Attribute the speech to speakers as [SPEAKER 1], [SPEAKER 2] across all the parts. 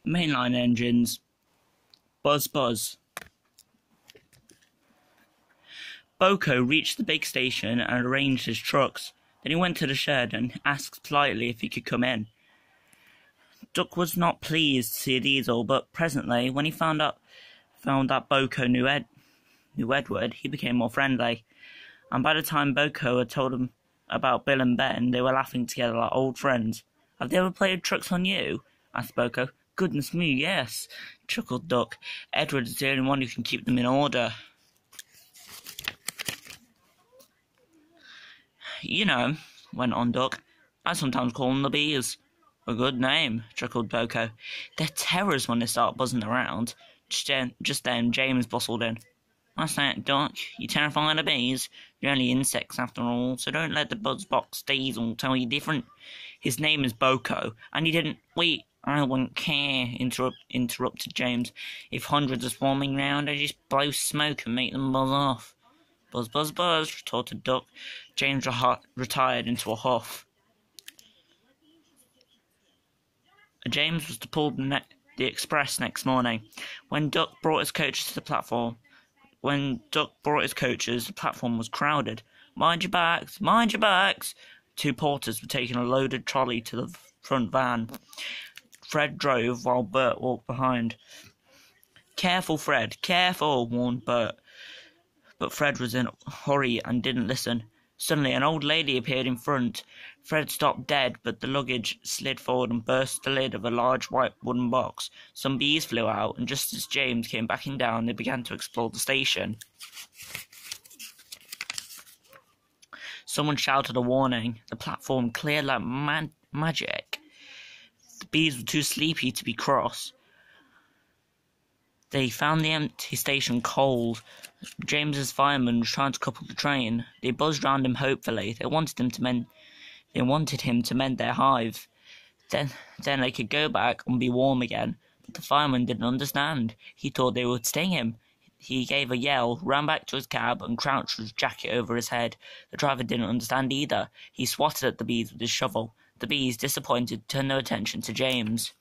[SPEAKER 1] Mainline engines. Buzz buzz. Boko reached the big station and arranged his trucks. Then he went to the shed and asked politely if he could come in. Duck was not pleased to see a diesel, but presently, when he found that Boko knew Edward, he became more friendly. And by the time Boko had told him about Bill and Ben, they were laughing together like old friends. "Have they ever played tricks on you?" asked Boko. "Goodness me, yes," chuckled Duck. "Edward is the only one who can keep them in order." "You know," went on Duck, "I sometimes call them the bees." "A good name," chuckled Boko. "They're terrors when they start buzzing around." Just then James bustled in. "What's that, Duck? You terrified of bees? You're only insects after all, so don't let the buzzbox diesel tell you different. His name is Boko, and he didn't—" "Wait, I wouldn't care," interrupted James. "If hundreds are swarming round, I just blow smoke and make them buzz off." "Buzz, buzz, buzz," retorted Duck. James retired into a huff. James was to pull the express next morning. When Duck brought his coaches, the platform was crowded. "Mind your backs! Mind your backs!" Two porters were taking a loaded trolley to the front van. Fred drove while Bert walked behind. "Careful, Fred, careful," warned Bert. But Fred was in a hurry and didn't listen. Suddenly an old lady appeared in front. Fred stopped dead, but the luggage slid forward and burst the lid of a large white wooden box. Some bees flew out, and just as James came backing down, they began to explore the station. Someone shouted a warning. The platform cleared like magic. The bees were too sleepy to be cross. They found the empty station cold. James's fireman was trying to couple the train. They buzzed round him hopefully. They wanted him to mend their hive. Then they could go back and be warm again. But the fireman didn't understand. He thought they would sting him. He gave a yell, ran back to his cab, and crouched with his jacket over his head. The driver didn't understand either. He swatted at the bees with his shovel. The bees, disappointed, turned no attention to James.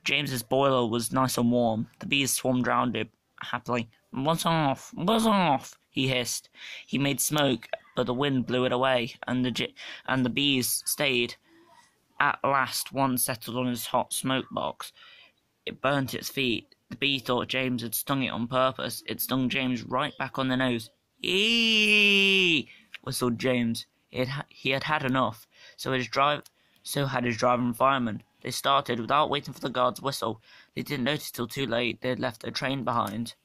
[SPEAKER 1] James's boiler was nice and warm. The bees swarmed round it happily. "Buzz off! Buzz off!" he hissed. He made smoke, but the wind blew it away, and the bees stayed. At last one settled on his hot smoke box. It burnt its feet. The bee thought James had stung it on purpose. It stung James right back on the nose. "Eee!" whistled James. He had had enough. So had his driver and fireman. They started without waiting for the guard's whistle. They didn't notice till too late they had left their train behind.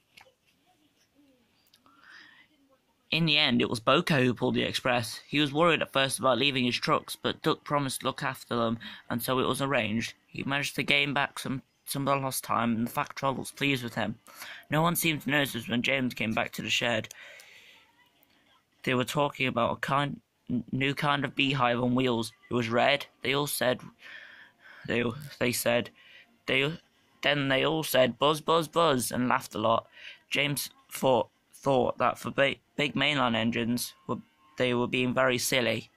[SPEAKER 1] In the end, it was Boko who pulled the express. He was worried at first about leaving his trucks, but Duck promised to look after them, and so it was arranged. He managed to gain back some of the lost time, and the factory was pleased with him. No one seemed to notice when James came back to the shed. They were talking about a new kind of beehive on wheels. It was red. They all said "Buzz, buzz, buzz," and laughed a lot. James thought that for big mainline engines, they were being very silly.